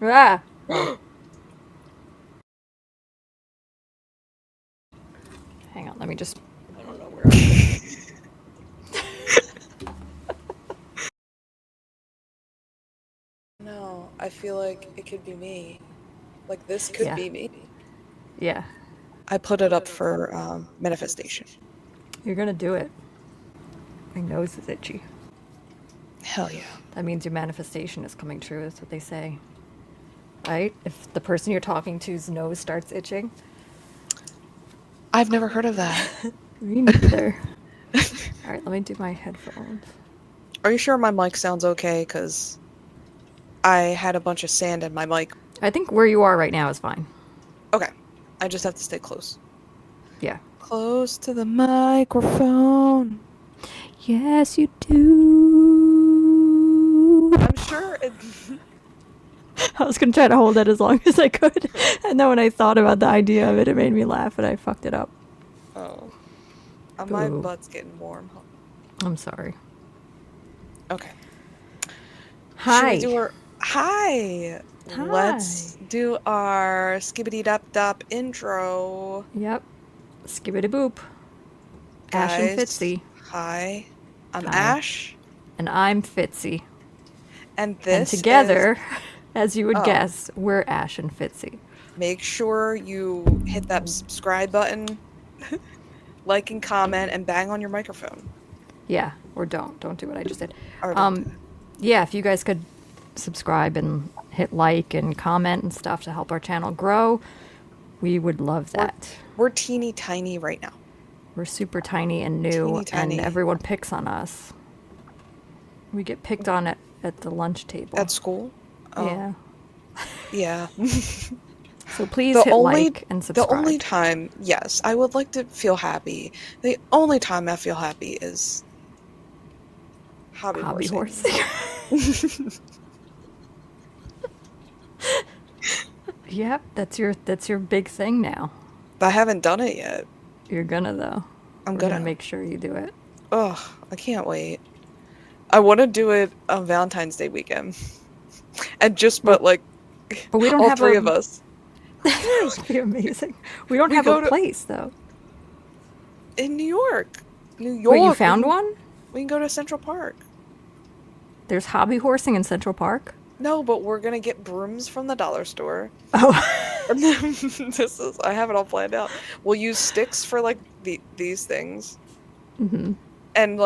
Ah! Oh. Hang on, let me just... I don't know where I'm going. No, I feel like it could be me. Like, this could Yeah. be me. Yeah. I put it up for manifestation. You're gonna do it. My nose is itchy. Hell yeah. That means your manifestation is coming true, that's what they say. Right? If the person you're talking to's nose starts itching. I've never heard of that. Me neither. Alright, let me do my headphones. Are you sure my mic sounds okay? Because I had a bunch of sand in my mic. I think where you are right now is fine. Okay. I just have to stay close. Yeah. Close to the microphone. Yes, you do. I'm sure it... I was gonna try to hold it as long as I could, and then when I thought about the idea of it, it made me laugh, and I fucked it up. Oh. My Boo. butt's getting warm. I'm sorry. Okay. Hi. Should we do our... Hi! Hi. Let's do our skibbity-dop-dop intro. Yep. Skibbity boop. Ash and Guys, Fitzie. hi. I'm Hi. Ash. And I'm Fitzie. And And this together, is... as you would Oh. guess, we're Ash and Fitzie. Make sure you hit that subscribe button, like and comment, and bang on your microphone. Yeah, or don't. Don't do what I just did. Or don't do that. Yeah, if you guys could subscribe and hit like and comment and stuff to help our channel grow, we would love that. We're teeny tiny right now. We're super tiny and new, Teeny tiny. and everyone picks on us. We get picked on at the lunch table. At school? Oh. Yeah. Yeah. So please hit like and subscribe. The only time, yes, I would like to feel happy. The only time I feel happy is hobby horsing. Yep, that's your big thing now. I haven't done it yet. You're gonna though. I'm We're gonna make sure you do it. Ugh, I can't wait. I want to do it on Valentine's Day weekend. And just but we don't all have three of us. That would be amazing. We don't have a place though. In New York. New York. Wait, you found one? We can go to Central Park. There's hobby horsing in Central Park? No, but we're gonna get brooms from the dollar store. Oh. And then I have it all planned out. We'll use sticks for these things. Mm-hmm. And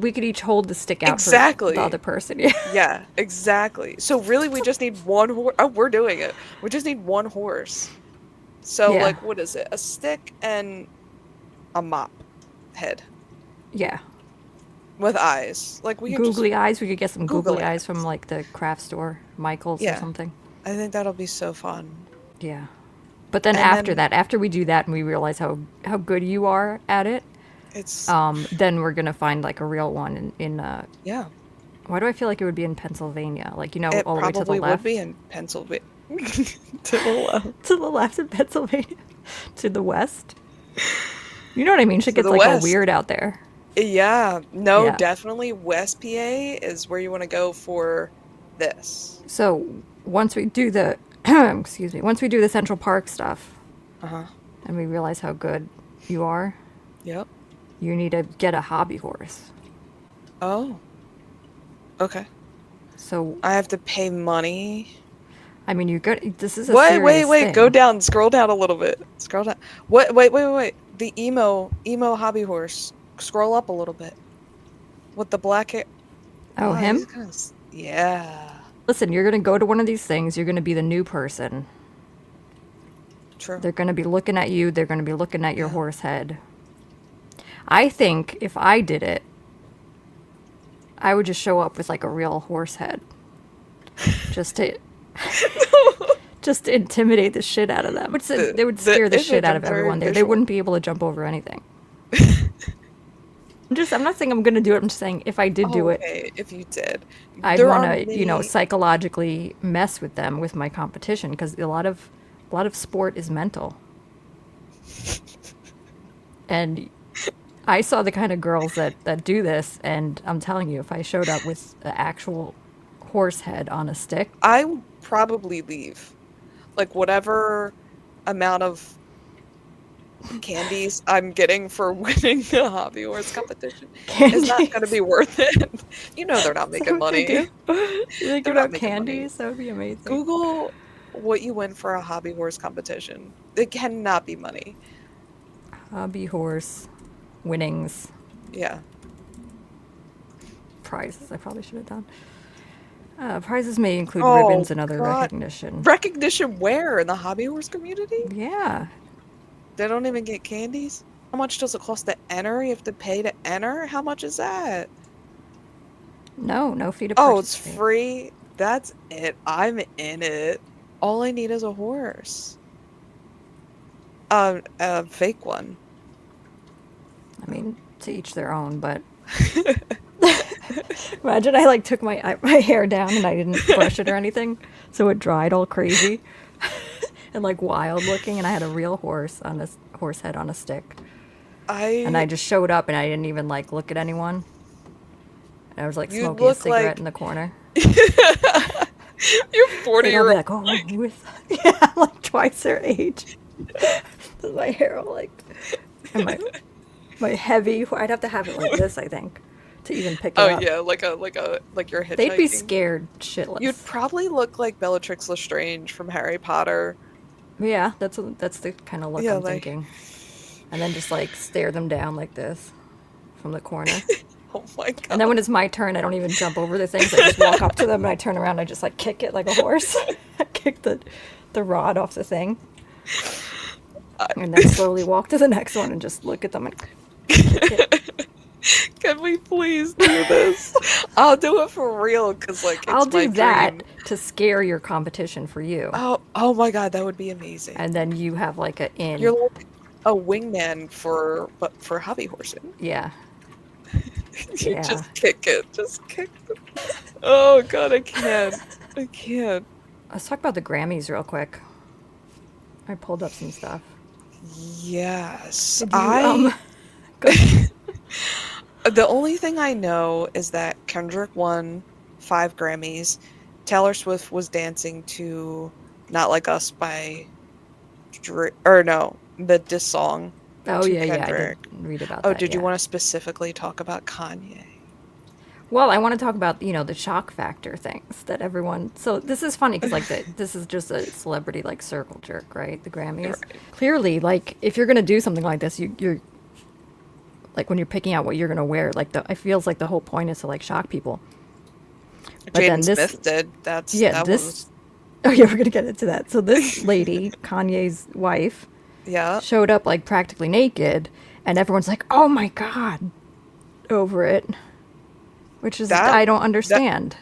we could each hold the stick out for the other person. Yeah. Yeah, exactly. So really we just need one horse. Oh, we're doing it. We just need one horse. So what is it? A stick and a mop head. Yeah. With eyes. We can googly eyes. We could get some googly eyes from the craft store, Michael's or something. I think that'll be so fun. Yeah. But then after we do that and we realize how good you are at it, then we're gonna find a real one in yeah. Why do I feel like it would be in Pennsylvania? All the way to the left. It probably would be in Pennsylvania. To the left. To the left in Pennsylvania. To the west. You know what I mean? Shit gets all weird out there. Yeah. No, definitely West PA is where you want to go for this. So once we do the once we do the Central Park stuff, and we realize how good you are, yep, you need to get a hobby horse. Oh. Okay. So I have to pay money. I mean, you good. This is a serious thing. Go down. Scroll down a little bit. Scroll down. Wait. The emo hobby horse. Scroll up a little bit. With the black hair. Oh, him? Yeah. Listen, you're gonna go to one of these things. You're gonna be the new person. True. They're gonna be looking at you. They're gonna be looking at your horse head. I think if I did it, I would just show up with a real horse head, just to intimidate the shit out of them. They would scare the shit out of everyone there. They wouldn't be able to jump over anything. I'm not saying I'm gonna do it. I'm just saying if I did do it, if you did, I'd want to, psychologically mess with them with my competition because a lot of sport is mental. And I saw the kind of girls that do this, and I'm telling you, if I showed up with an actual horse head on a stick. I would probably leave. Like, whatever amount of candies I'm getting for winning the hobby horse competition is not going to be worth it. You know they're not Is that making what they money. do? They They're give not out making money. candies? That would be amazing. Google what you win for a hobby horse competition. It cannot be money. Hobby horse winnings. Yeah. Prizes. I probably should have done. Prizes may include Oh, ribbons and other God. recognition. Recognition where? In the hobby horse community? Yeah. They don't even get candies? How much does it cost to enter? You have to pay to enter? How much is that? No fee to Oh, it's participate. free? That's it. I'm in it. All I need is a horse. A fake one. I mean, to each their own, but imagine I like took my hair down and I didn't brush it or anything, so it dried all crazy and like wild looking, and I had a real horse on this horse head on a stick, and I just showed up and I didn't even like look at anyone. And I was like You smoking a look cigarette like in the corner. you're And 40 I'll year be old. like, oh, who is that? Yeah, I'm like twice their age. With my hair all like, and my heavy. I'd have to have it like this, I think, to even pick it Oh up. yeah, like you're hitchhiking. They'd be scared shitless. You'd probably look like Bellatrix Lestrange from Harry Potter. Yeah, that's the kind of look Yeah, I'm like- thinking. And then just like stare them down like this from the corner. Oh my god. And then when it's my turn, I don't even jump over the things. I just walk up to them and I turn around and I just like kick it like a horse. I kick the rod off the thing. And then slowly walk to the next one and just look at them and kick it. Can we please do this? I'll do it for real because like it's I'll my do that dream. to scare your competition for you. Oh my god, that would be amazing. And then you have like a in. You're like a wingman for hobby horsing. Yeah. You Yeah. just kick it. Just kick it. Oh god, I can't. I can't. Let's talk about the Grammys real quick. I pulled up some stuff. Yes. Did you, go- The only thing I know is that Kendrick won 5 Grammys. Taylor Swift was dancing to Not Like Us by the diss song. Oh to yeah, I Kendrick. did read about Oh, that. did you yeah. want to specifically talk about Kanye? Well, I want to talk about, the shock factor things that everyone. So this is funny because this is just a celebrity like circle jerk, right? The Grammys. Right. Clearly, like if you're gonna do something like this, you're like when you're picking out what you're gonna wear. Like I feels like the whole point is to like shock people. But then Jaden this, Smith did. That this. was Oh yeah, we're gonna get into that. So this lady, Kanye's wife, yeah. showed up like practically naked, and everyone's like, "Oh my god," over it, which is I don't understand.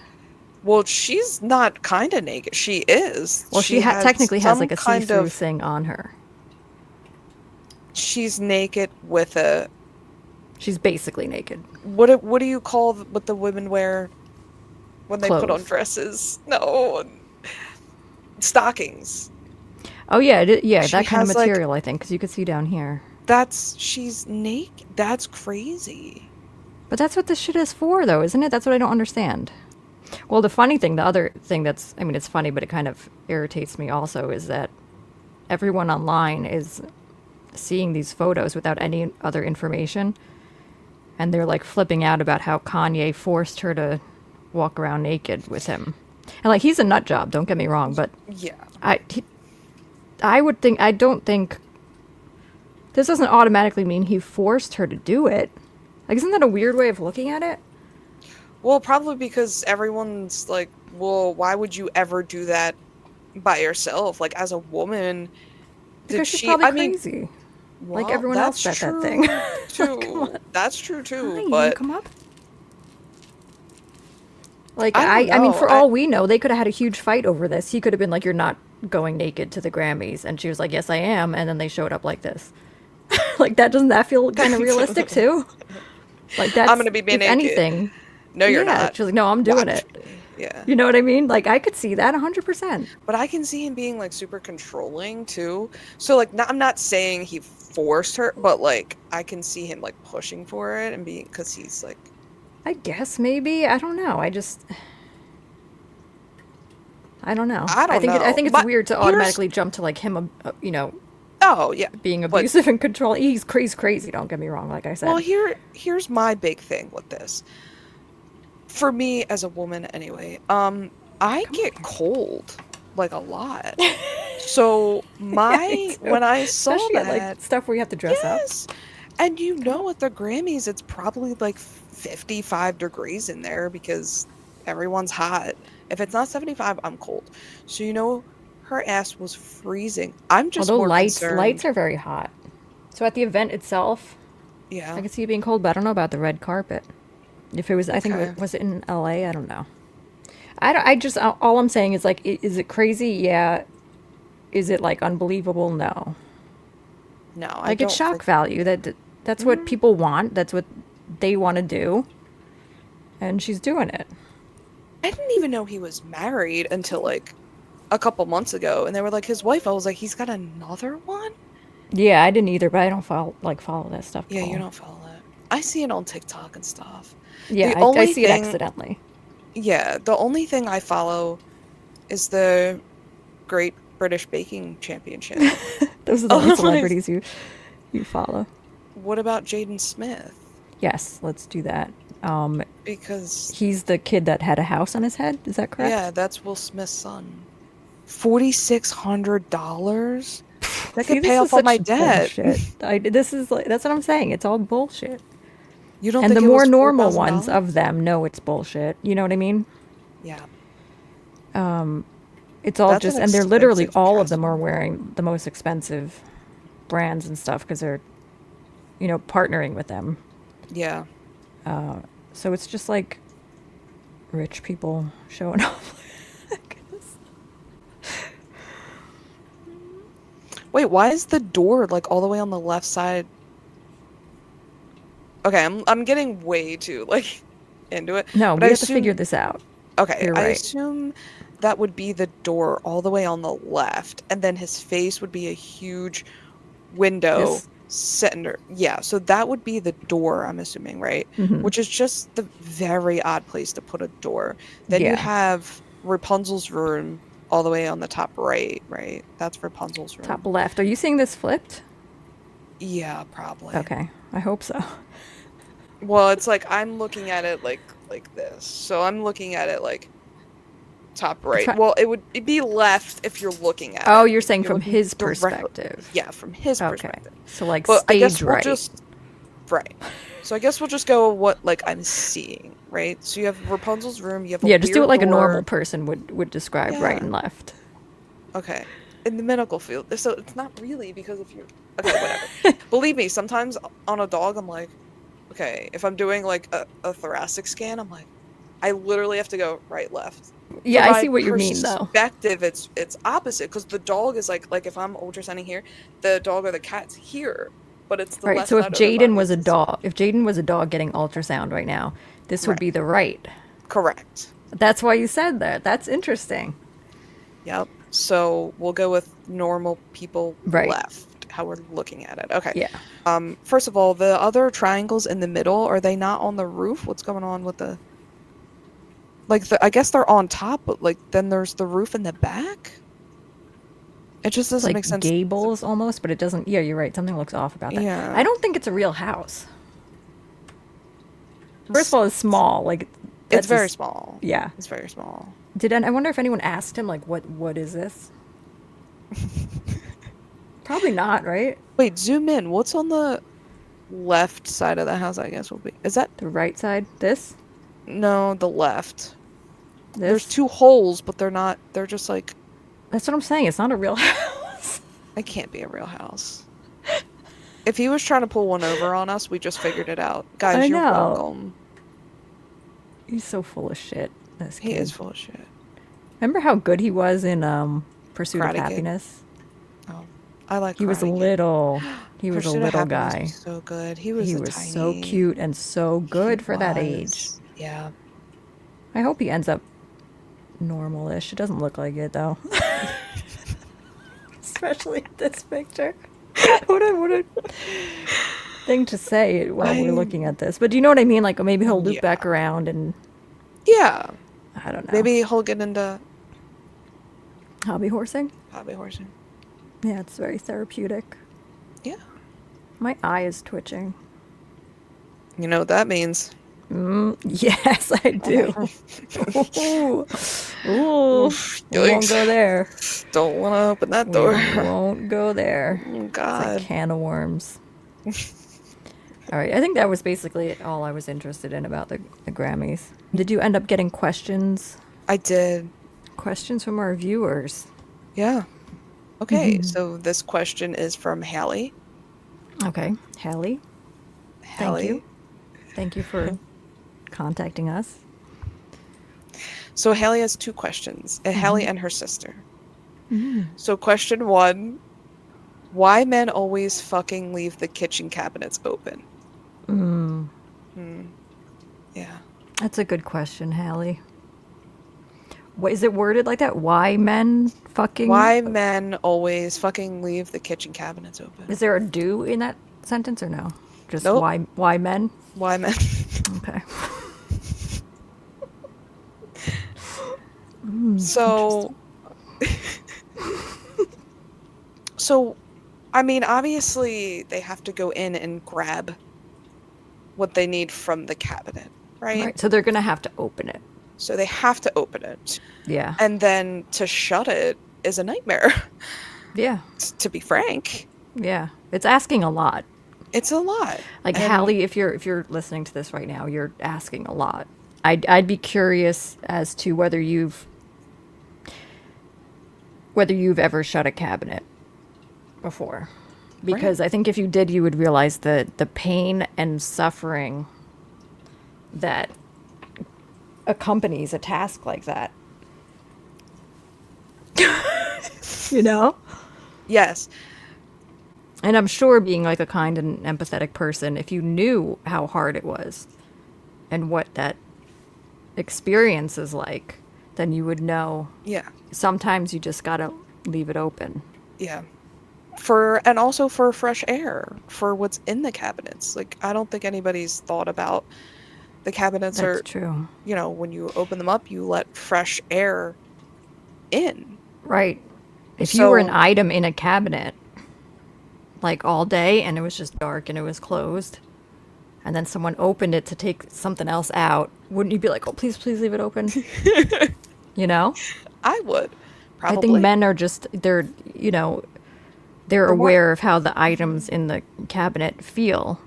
Well, she's not kind of naked. She is. Well, she has technically has like a some see-through kind of. thing on her. She's naked with a. She's basically naked. What do you call what the women wear when they put on Clothes. dresses? No, stockings. Oh yeah, yeah, She that kind of has, like- material, I think, because you could see down here. She's naked. That's crazy. But that's what this shit is for, though, isn't it? That's what I don't understand. Well, the other thing that's, I mean, it's funny, but it kind of irritates me also, is that everyone online is seeing these photos without any other information, and they're like flipping out about how Kanye forced her to walk around naked with him. And like, he's a nut job, don't get me wrong, but Yeah. I don't think this doesn't automatically mean he forced her to do it. Like, isn't that a weird way of looking at it? Well, probably because everyone's like, well, why would you ever do that by yourself? Like, as a woman, Because did she's probably I mean, crazy. Like well, everyone else that's at that true, thing. Too. That's true too. Hi, you but wanna come up? Like I don't I mean, know. for all we know, they could have had a huge fight over this. He could have been like, "You're not going naked to the Grammys," and she was like, "Yes, I am," and then they showed up like this. Like doesn't that feel kind of realistic too? Like that's I'm gonna be if naked. anything. no, you're yeah, not. she's like, "No, I'm doing Watch it." me. Yeah. You know what I mean? Like I could see that 100%. But I can see him being like super controlling too. So like, I'm not saying he forced her, but like I can see him like pushing for it and being because he's like, I guess maybe I don't know. I just I don't know. I don't I know. think it's But weird to here's automatically jump to like him, oh yeah, being but abusive and control. He's crazy. Don't get me wrong. Like I well, said. here's my big thing with this. For me as a woman, anyway, I Come get on. cold like a lot. So Yeah, me my too. when I saw Especially at like that, stuff where you have to dress up. yes, and Come on. at the Grammys, it's probably like 55 degrees in there because everyone's hot. If it's not 75, I'm cold. So her ass was freezing. I'm just Although more lights concerned. are very hot. So at the event itself, I Yeah. could see it being cold, but I don't know about the red carpet. If it was, I think Okay. was it in LA? I don't know. I don't, I just all I'm saying is like, is it crazy? Yeah. Is it like unbelievable? No. No, I Like it's don't shock think. value. That's what Mm, people want. That's what they want to do, and she's doing it. I didn't even know he was married until like a couple months ago, and they were like his wife. I was like, he's got another one? Yeah, I didn't either, but I don't follow that stuff at Yeah, you all. don't follow it. I see it on TikTok and stuff. Yeah, The I only see it thing, accidentally. yeah, the only thing I follow is the Great British Baking Championship. Those are the only Otherwise, celebrities you follow. what about Jaden Smith? Yes, let's do that. Um, Because, he's the kid that had a house on his head. Is that correct? yeah, that's Will Smith's son. $4,600? That See, could pay this is off all my such debt. bullshit. This is like that's what I'm saying. It's all bullshit. You don't And the think it more was normal ones of $4,000? them know it's bullshit. You know what I mean? Yeah, It's all that's an just, and they're literally expensive all of dress. them are wearing the most expensive brands and stuff because they're, partnering with them. Yeah. So it's just like rich people showing off. Wait, why is the door like all the way on the left side? Okay, I'm getting way too like into it, No, but I we have to figure assume this out. okay, You're I right. assume that would be the door all the way on the left, and then his face would be a huge window This, center. Yeah, so that would be the door, I'm assuming, right? Which is just the very odd place to put a door. Then you yeah, have Rapunzel's room all the way on the top right, right? That's Rapunzel's top room. left. Are you seeing this flipped? Yeah, probably. Okay, I hope so. Well, it's like I'm looking at it like this. So I'm looking at it like top It's right. fi- Well, it'd be left if you're looking at oh, it. you're If saying you're from looking his directly, perspective. yeah, from his Okay, perspective. so like But I guess stage we'll right. just right. So I guess we'll just go what like I'm seeing, right? So you have Rapunzel's room, you have a Yeah, just do it weird like a normal door. person would describe right Yeah. and left. Okay. In the medical field. So it's not really because if you're okay, whatever. Believe me, sometimes on a dog I'm like, okay, if I'm doing like a thoracic scan, I'm like, I literally have to go right, left. For Yeah, I my see what you mean though. perspective, it's opposite because the dog is like if I'm ultrasounding here, the dog or the cat's here, but it's the Right. left So if side of their Jaden body. was It's a this way. dog, if Jaden was a dog getting ultrasound right now, this would Right. be the right. Correct. That's why you said that. That's interesting. Yep. So we'll go with normal people Right. left. How we're looking at it. Okay. Yeah. First of all, the other triangles in the middle, are they not on the roof? What's going on with the I guess they're on top, but like then there's the roof in the back? It just doesn't make Like sense. gables almost, but it doesn't. Yeah, you're right. Something looks off about that. I Yeah. don't think it's a real house. First of all, it's small. Like It's that's very just small. yeah. It's very small. I wonder if anyone asked him like what is this? Probably not, right? Wait, zoom in. What's on the left side of the house, I guess will be. Is that The right side. This. no, the left. There's This. two holes, but they're just like That's what I'm saying. It's not a real house. it can't be a real house. If he was trying to pull one over on us, we just figured it out. I Guys, you're know. welcome. He's so full of shit. This He kid. is full of shit. Remember how good he was in Pursuit of Karate Kid. Happiness? Oh, I like He was a Karate Kid. little he was a Pursuit of little Happiness guy. was so good. He was He a was so tiny. cute and so He good for that age. was. Yeah. I hope he ends up normal-ish. It doesn't look like it though. Especially this picture. What a thing to say while we're looking I at this. But do you know what I mean? Like maybe he'll loop yeah. back around and Yeah. I don't know. Maybe he'll get into Hobby horsing? Hobby horsing. Yeah, it's very therapeutic. Yeah. My eye is twitching. You know what that means. Yes, I do. Ooh. Ooh. Oof, We won't go yikes. there. Don't want to open that We door. won't go there. Oh, It's a God. can of worms. All right, I think that was basically all I was interested in about the Grammys. Did you end up getting questions? I did. Questions from our viewers. Yeah. Okay, so this question is from Hallie. Okay, Hallie, thank you. Hallie. Thank you for contacting us. So Hallie has two questions. Hallie and her sister. So question 1, why men always fucking leave the kitchen cabinets open? Yeah. That's a good question, Hallie. What, is it worded like that? Why men fucking? Why men always fucking leave the kitchen cabinets open? Is there a do in that sentence or no? Just Nope. why men? Why men? Okay. So So I mean, obviously they have to go in and grab what they need from the cabinet, right? Right. So they're gonna have to open it. So they have to open it. Yeah. And then to shut it is a nightmare. Yeah. To be frank, Yeah. It's asking a lot. it's a lot. Like And Hallie, if you're listening to this right now, you're asking a lot. I'd be curious as to whether you've ever shut a cabinet before. Because I think if you did, you would realize the pain and suffering that accompanies a task like that. You know? Yes. And I'm sure being like a kind and empathetic person, if you knew how hard it was and what that experience is like, then you would know Yeah. sometimes you just gotta leave it open. Yeah. And also for fresh air, for what's in the cabinets. Like, I don't think anybody's thought about the cabinets That's are, true. when you open them up, you let fresh air in. Right. If you were an So- item in a cabinet, like all day, and it was just dark and it was closed, and then someone opened it to take something else out, wouldn't you be like, oh, please, please leave it open? You know? I would. Probably. I think men are just, they're They're more- aware of how the items in the cabinet feel.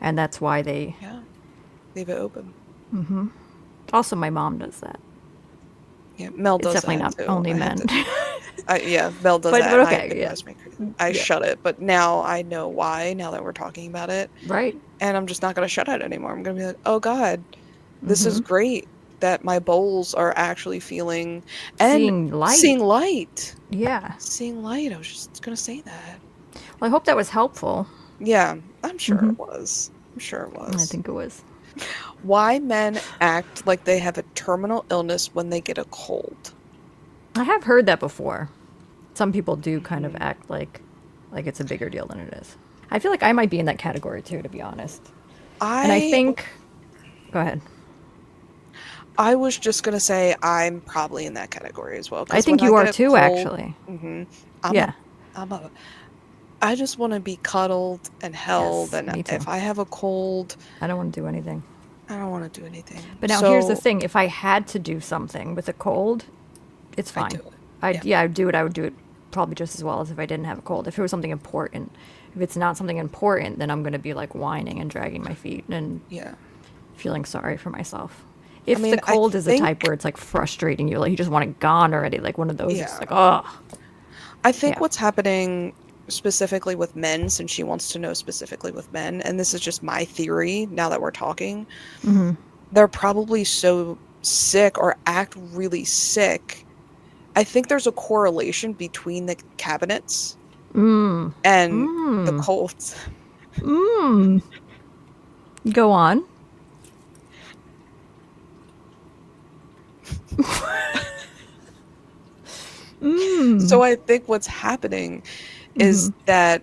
And that's why they, Yeah. Leave it open. also my mom does that. Yeah, Mel It's does definitely that not too. only I have men. yeah, Mel does But- that. but and okay, it yeah. drives me crazy. I shut it, but now I know why, now that we're talking about it. Right? And I'm just not going to shut it anymore. I'm going to be like, oh God, this is great that my bowls are actually feeling and Seeing light. Seeing light. Yeah. Seeing light. I was just going to say that. Well, I hope that was helpful. Yeah, I'm sure it was. I'm sure it was. I think it was. Why men act like they have a terminal illness when they get a cold. I have heard that before. Some people do kind of act like it's a bigger deal than it is. I feel like I might be in that category too, to be honest. And I think, go ahead. I was just gonna say I'm probably in that category as well. 'cause I think when you are get a too, cold- actually. Yeah. I just want to be cuddled and held, Yes, and me too. if I have a cold, I don't want to do anything. I don't want to do anything. But now here's the thing: if I had to do something with a cold, it's fine. I'd do it. I'd do it. I would do it probably just as well as if I didn't have a cold. If it was something important. If it's not something important, then I'm going to be like whining and dragging my feet and Yeah. feeling sorry for myself. If mean, the I cold is the type think- where it's like frustrating you, like you just want it gone already, like one of those, it's Yeah. like, oh, I think Yeah. what's happening specifically with men, since she wants to know specifically with men, and this is just my theory now that we're talking, they're probably so sick or act really sick. I think there's a correlation between the cabinets and the colds. go on. So I think what's happening is that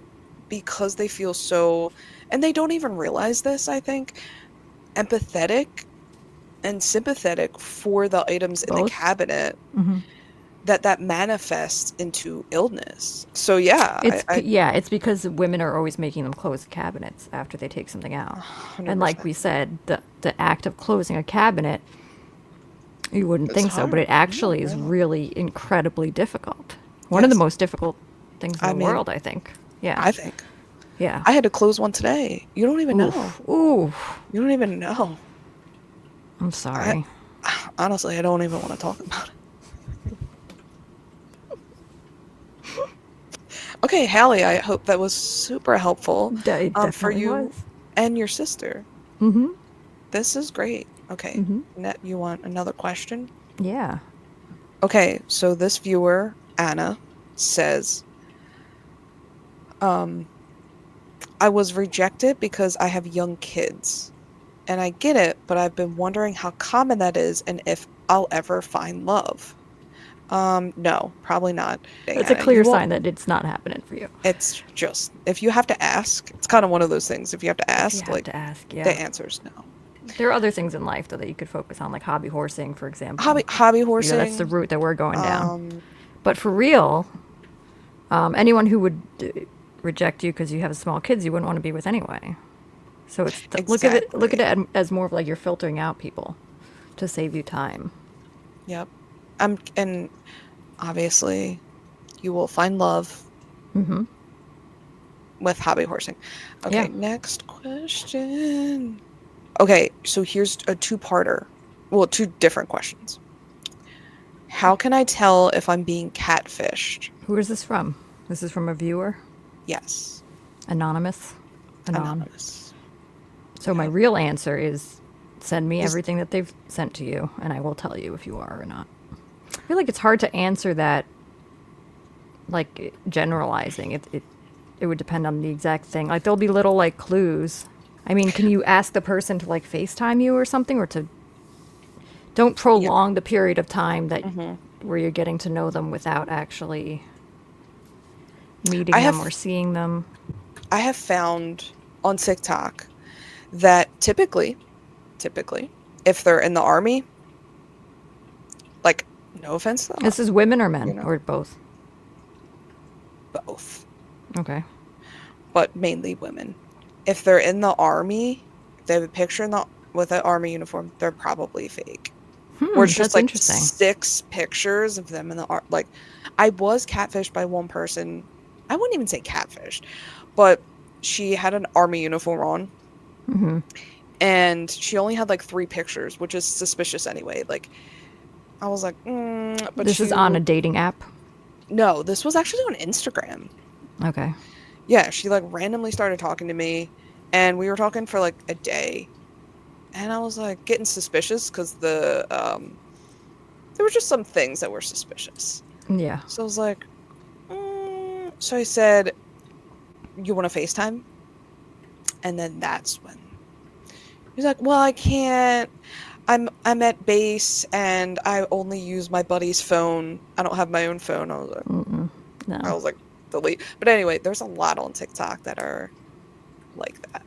because they feel so, and they don't even realize this, I think, empathetic and sympathetic for the items in the Both? cabinet, that manifests into illness. So yeah, It's because women are always making them close cabinets after they take something out. And like 100%. we said, the act of closing a cabinet, you wouldn't It's think so, but hard. it actually is No. really incredibly difficult. One of the Yes. most difficult things in I the mean, world, I think. Yeah. I think Yeah. I had to close one today. You don't even know. Oof. Oof. You don't even know. I'm I sorry. honestly, I don't even want to talk about it. Okay, Hallie, I hope that was super helpful It for definitely you was. and your sister. Mm-hmm. This is great. Okay, Mm-hmm. you want another question? Yeah. Okay, so this viewer, Anna, says, I was rejected because I have young kids. And I get it, but I've been wondering how common that is and if I'll ever find love. No, probably not. Dang, That's a Anna, clear you won't. sign that it's not happening for you. It's just, if you have to ask, it's kind of one of those things. If you have to If you ask, have like, to ask, the yeah. answer is no. There are other things in life, though, that you could focus on, like hobby horsing, for example. Hobby That's the horsing. route that we're going down. Um, But for real, anyone who would reject you because you have small kids, you wouldn't want to be with anyway. So look at exactly. it as more of like you're filtering out people to save you time. Yep. And obviously, you will find love Mm-hmm. with hobby horsing. Okay, Yeah. next question. Okay, so here's a two-parter. Well, two different questions. How can I tell if I'm being catfished? Who is this from? This is from a viewer, Yes, anonymous, anon. anonymous. So my Yep. real answer is send me Is everything that they've sent to you, and I will tell you if you are or not. I feel like it's hard to answer that, like generalizing. It would depend on the exact thing. Like there'll be little like clues. I mean, can you ask the person to like FaceTime you or something, or to don't yeah. prolong the period of time that hmm where you're getting to know them without actually I meeting them or have seeing them. I have found on TikTok that typically, if they're in the army, like no offense to This them, is women or you men know, or both. both, Okay. but mainly women. If they're in the army, if they have a picture in the with an army uniform, they're probably fake. Or it's just That's like interesting. 6 pictures of them in the art. Like, I was catfished by one person. I wouldn't even say catfished, but she had an army uniform on, and she only had like 3 pictures, which is suspicious anyway. Like, I was like, This is on a dating app. no, this was actually on Instagram. Okay. Yeah, she like randomly started talking to me, and we were talking for like a day, and I was like getting suspicious because there were just some things that were suspicious. Yeah. So I was like, so I said, you want to FaceTime? And then that's when he's like, well, I can't. I'm at base and I only use my buddy's phone. I don't have my own phone. I No. was like, delete. But anyway, there's a lot on TikTok that are like that.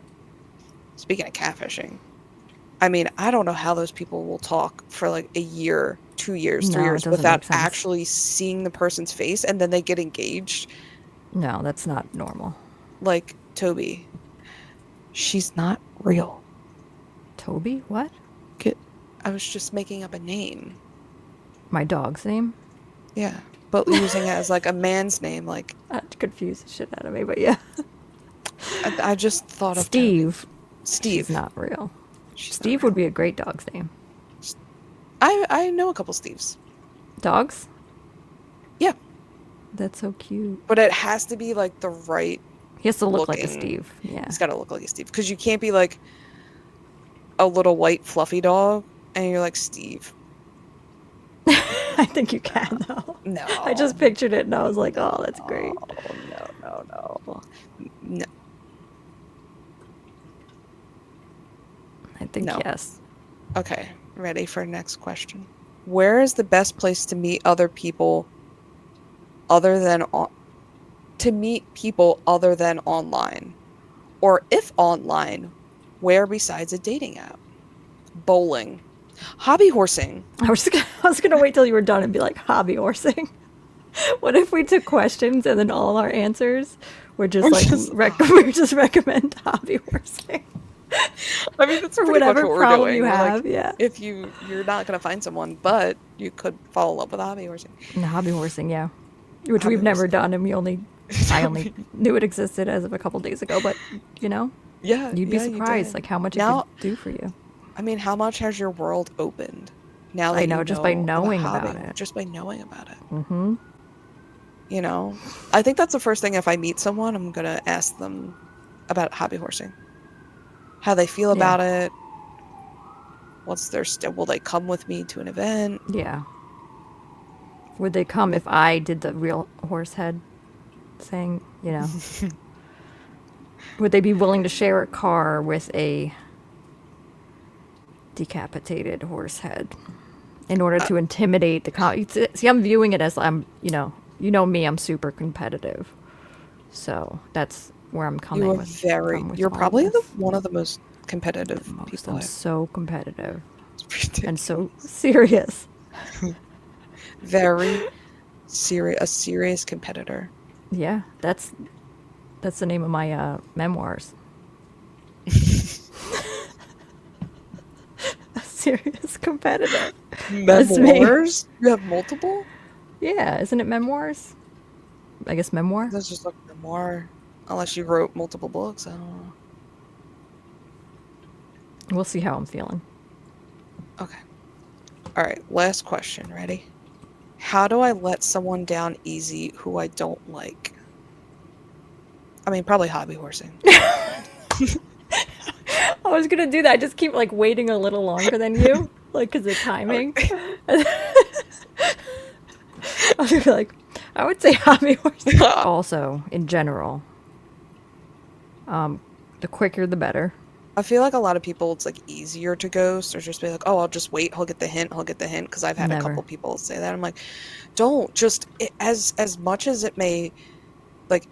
Speaking of catfishing, I mean, I don't know how those people will talk for like a year, 2 years, three No, it years doesn't make without sense. actually seeing the person's face, and then they get engaged. No, that's not normal. Like, Toby, she's not real. Toby? What? Get, I was just making up a name. My dog's name? Yeah, but using it as like a man's name. Like, That confused the shit out of me, but yeah. I just thought of Toby. Steve. She's Steve. not real. She's not Steve would real. be a great dog's name. I know a couple Steves. Dogs? Yeah, That's so cute. but it has to be like the right He has to look like a looking. Steve. Yeah. He's got to look like a Steve, because you can't be like a little white fluffy dog and you're like Steve. I think you can, though. I No, just pictured it and I was like, oh, no, that's great. no. No. I think No. yes. Okay, ready for next question. Where is the best place to meet other people other than to meet people other than online? Or if online, where besides a dating app? Bowling. Hobby horsing. I was gonna wait till you were done and be like, hobby horsing. What if we took questions and then all our answers were just Or like just- we just recommend hobby horsing I mean, that's for pretty much whatever what we're problem doing. you We're like, have? Yeah. if you're not gonna find someone, but you could fall in love with hobby horsing. And hobby horsing, yeah, which Hobby we've never horsing. done, and I only knew it existed as of a couple days ago. But you know, Yeah, you'd be yeah, you surprised did. like how much it Now, could do for you. I mean, how much has your world opened now I that know, you just by know knowing hobby, about it. just by knowing about it? Mm-hmm. You know, I think that's the first thing. If I meet someone, I'm gonna ask them about hobby horsing, how they feel Yeah. about it. What's their will they come with me to an event? Yeah. Would they come if I did the real horse head thing? You know, would they be willing to share a car with a decapitated horse head in order to intimidate the see, I'm viewing it as you know me, I'm super competitive, so that's where I'm coming You are with. you're all probably this. one of the most competitive Most. people. I'm I've so competitive It's ridiculous. and so serious. Very serious, a serious competitor. Yeah, that's the name of my memoirs. A serious competitor. That's me. Memoirs? You have multiple? Yeah, isn't it memoirs? I guess memoir. That's just like memoir. Unless you wrote multiple books, I don't know. We'll see how I'm feeling. Okay. All right, last question. Ready? How do I let someone down easy who I don't like? I mean, probably hobby horsing. I was gonna do that. I just keep like waiting a little longer than you, like because of timing. I was gonna be like, I would say hobby horsing. Also, in general, the quicker the better. I feel like a lot of people, it's like easier to ghost or just be like, oh, I'll just wait. He'll get the hint. He'll get the hint. Because I've had a Never. couple people say that. I'm like, don't just as much as it may, like,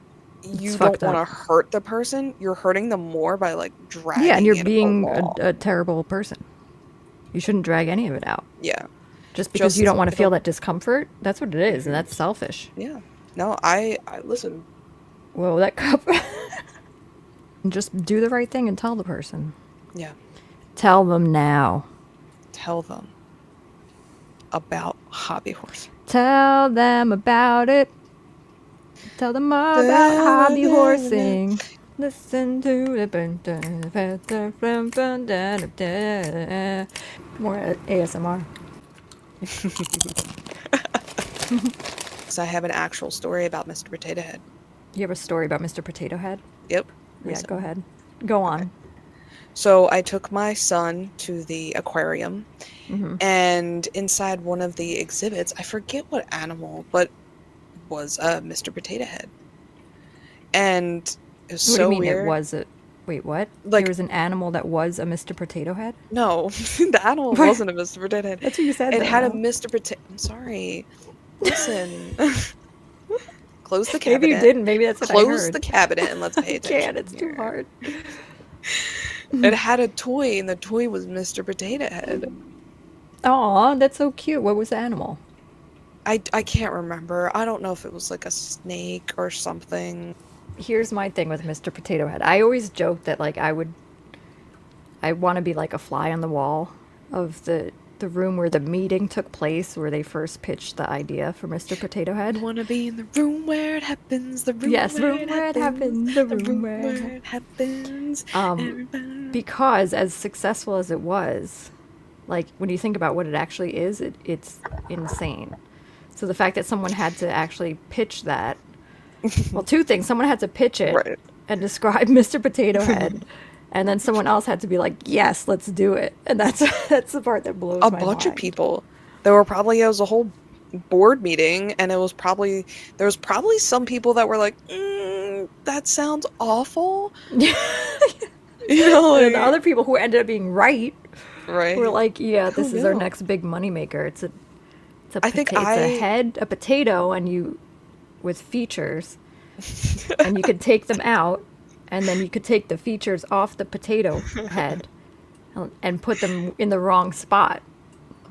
you It's don't fucked want to up. hurt the person. You're hurting them more by like dragging Yeah, and you're it being along. a terrible person. You shouldn't drag any of it out. Yeah, Just because you Just don't want to feel it'll- that discomfort. That's what it is, and that's selfish. yeah. No, I listen. Whoa, that cup. Just do the right thing and tell the person. Yeah, Tell them now. tell them about hobby horse. Tell them about it. Tell them about hobby horsing. Listen to the more ASMR. So I have an actual story about Mr. Potato Head. You have a story about Mr. Potato Head? Yep. Yeah, recently. go ahead. Go on. So I took my son to the aquarium, Mm-hmm. and inside one of the exhibits, I forget what animal, but was a Mr. Potato Head. And it was What so do you mean weird. it was a... Wait, what? Like- there was an animal that was a Mr. Potato Head? No, the animal What? wasn't a Mr. Potato Head. That's what you said. It though, had a no? Mr. Potato. I'm sorry. Listen. Close the cabinet. Maybe you didn't. Maybe that's what I Close heard. the cabinet and let's pay I attention. can't. It's too here. hard. It had a toy, and the toy was Mr. Potato Head. Aw, that's so cute. What was the animal? I can't remember. I don't know if it was like a snake or something. Here's my thing with Mr. Potato Head. I always joke that like I want to be like a fly on the wall of the room where the meeting took place, where they first pitched the idea for Mr. Potato Head. I want to be in the room where it happens. The room Yes, where room it where it happens. happens, the The room room where it where it happens. Everybody. Because as successful as it was, like when you think about what it actually is, it's insane. So the fact that someone had to actually pitch that, well, two things. Someone had to pitch it Right. and describe Mr. Potato Head, and then someone else had to be like, yes, let's do it. And that's the part that blows A my bunch of mind. people. It was a whole board meeting, and there was probably some people that were like, that sounds awful. You know, And then the like, other people who ended up being right right? were like, yeah, this Who is our knew? next big moneymaker. It's I think it's a head, a potato, and you with features, and you could take them out, and then you could take the features off the potato head and put them in the wrong spot,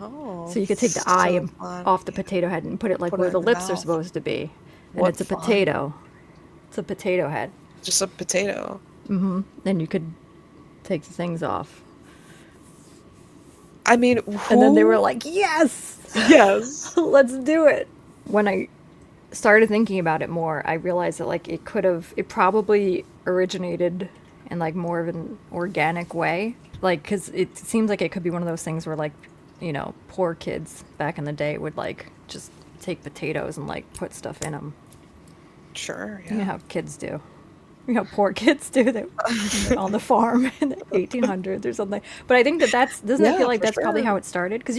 Oh, So you could take the eye so and fun. off the Yeah. potato head and put it like Put it where in the the lips are mouth. supposed to be. And What it's a fun. potato. It's a potato head. Just a potato. Then you could take the things off. I mean, And then they were who? like, yes, Yes. let's do it. When I started thinking about it more, I realized that like it probably originated in like more of an organic way. Like, because it seems like it could be one of those things where like, poor kids back in the day would like just take potatoes and like put stuff in them. Sure, You know yeah. how kids do. You know, poor kids do that on the farm in the 1800s or something. But I think doesn't it feel Yeah, like for that's probably sure. how it started? Because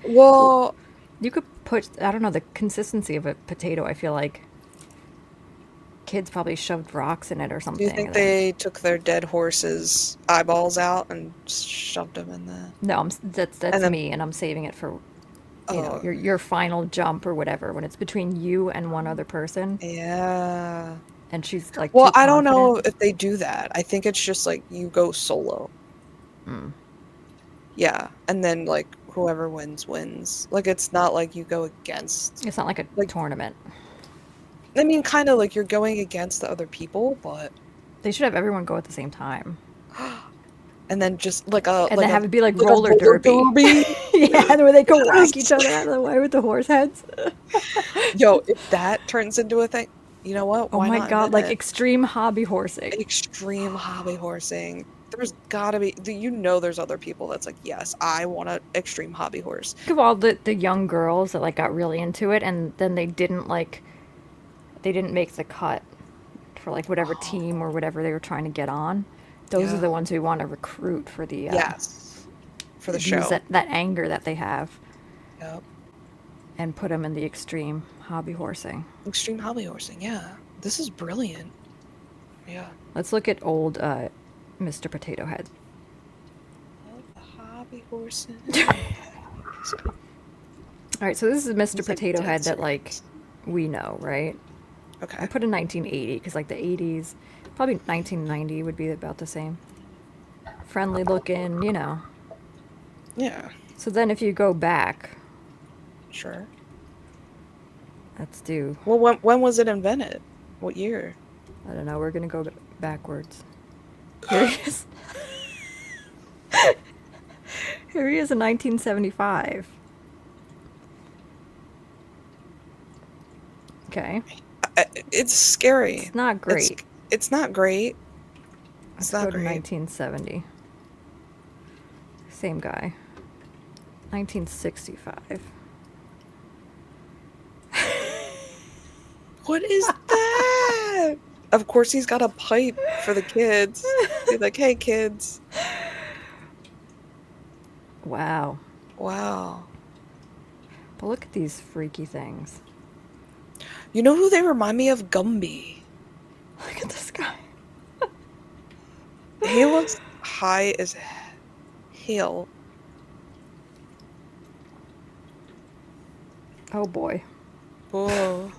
Well, you could put, I don't know, the consistency of a potato. I feel like kids probably shoved rocks in it or do you something. think And then, they took their dead horse's eyeballs out and shoved them in the... no, And that's then, me, and I'm saving it for, oh, your final jump or whatever when it's between you and one other person, yeah. and she's like Well, too I don't know confident. if they do that. I think it's just like you go solo. Yeah. And then like whoever wins wins. Like it's not like you go against, It's not like a like, tournament. I mean, kind of like you're going against the other people, but They should have everyone go at the same time. and then just like a And they have it be like like a roller roller derby. derby. Yeah, where they go whack Yes. each other out of the way with the horse heads. Yo, if that turns into a thing, you know what? Oh Why my not god, invent like it? extreme hobby horsing. Extreme hobby horsing. There's gotta be, there's other people that's like, yes, I want an extreme hobby horse. Think of all the young girls that like got really into it and then they didn't make the cut for like whatever team or whatever they were trying to get on. Those are Yeah. the ones we want to recruit for the Yes. For the use show. that anger that they have Yep. and put them in the extreme hobby horsing. Extreme hobby horsing. Yeah. This is brilliant. Yeah. Let's look at old Mr. Potato Head. The hobby horsing. All right, so this is Mr. It's like Potato dead Head that like serious. we know, right? Okay. I put in 1980 because like the 80s, probably 1990 would be about the same. Friendly looking, Yeah. So then if you go back, Sure. let's do, Well, when was it invented? What year? I don't know, we're going to go backwards. Here he is. Here he is in 1975. Okay. It's scary. It's not great. It's not great. Let's It's go not to great. 1970. Same guy. 1965. What is that? Of course, he's got a pipe for the kids. He's like, hey, kids. Wow. Wow. But look at these freaky things. You know who they remind me of? Gumby. Look at this guy. He looks high as hell. Oh boy. Whoa.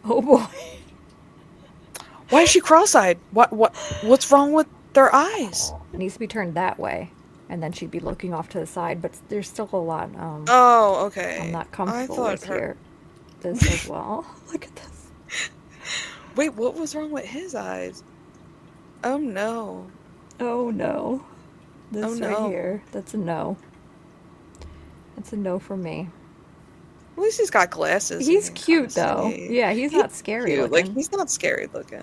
Oh boy. Why is she cross-eyed? What's wrong with their eyes? It needs to be turned that way. And then she'd be looking off to the side, but there's still a lot Oh, okay. I'm not I comfortable thought with here. This as well. Look at this. Wait, what was wrong with his eyes? Oh no. Oh no. This Oh, right no. here. That's a no. That's a no for me. At least he's got glasses. He's you can cute kinda though. see. Yeah, he's not scary Cute. looking. Like, he's not scary looking.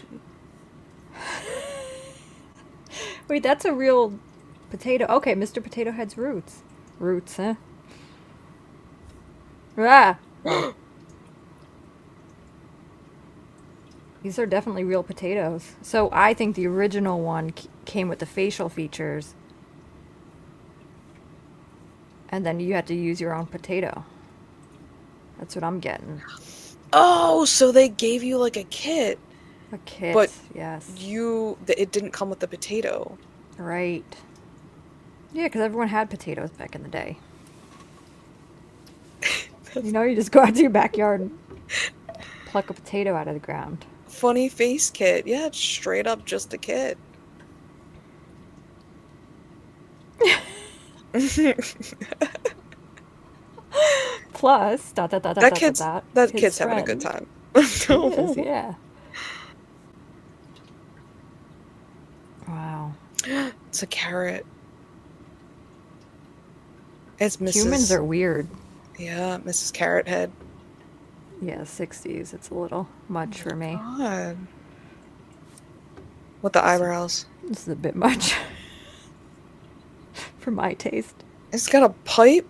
Wait, that's a real potato. Okay, Mr. Potato Head's roots. Roots, huh? Ah! These are definitely real potatoes. So I think the original one came with the facial features. And then you had to use your own potato. That's what I'm getting. Oh, so they gave you like a kit, A kit, but yes. it didn't come with the potato. Right. Yeah, because everyone had potatoes back in the day. You just go out to your backyard and pluck a potato out of the ground. Funny face kit. Yeah, it's straight up just a kit. Plus, that his kid's having a good friend. time. He is, yeah. Wow. It's a carrot. It's Humans Mrs. are weird. Yeah, Mrs. Carrot Head. Yeah, 60s. It's a little much for me. God. With the eyebrows. This is a bit much for my taste. He's got a pipe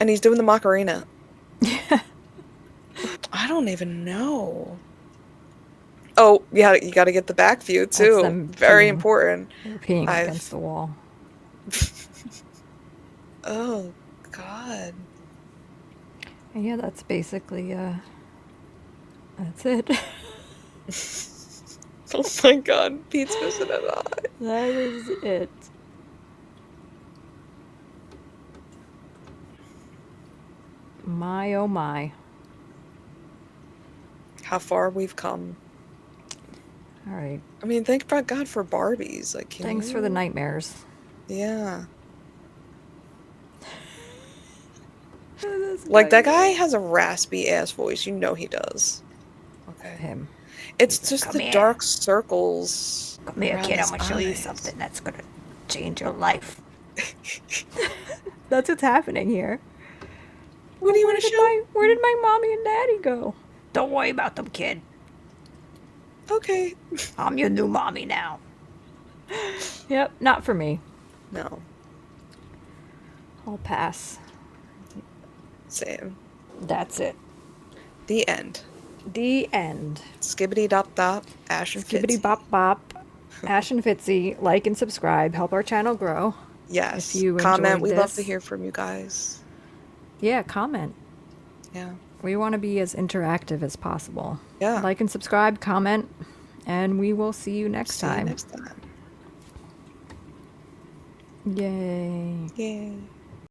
and he's doing the Macarena. Yeah. I don't even know. Oh, yeah, you got to get the back view That's too. them Very peeing. important. They're peeing I've against the wall. Oh, God. And yeah, that's basically, that's it. Oh my God, Pete's missing an eye. That is it. My, oh my. How far we've come. All right. I mean, thank God for Barbies. Like, can Thanks for the you- nightmares. Yeah. This Like, that guy has a raspy ass voice. You know he does. Okay. Him. It's just "Come the here. dark circles. Come here, around kid. I'm his going to show you eyes. something that's going to change your life. That's what's happening here. What do you want to show? Where did my mommy and daddy go? Don't worry about them, kid. Okay. I'm your new mommy now. Yep, not for me. No. I'll pass. Same. That's it. The end. The end. Skibbity dop dop. Ash and Skibbity Fitzie. bop bop. Ash and Fitzie, like and subscribe. Help our channel grow. Yes. If you Comment. enjoyed We'd love to this- hear from you guys. Yeah, comment. Yeah. We want to be as interactive as possible. Yeah. Like and subscribe, comment, and we will see you next See you time. next time. Yay. Yay.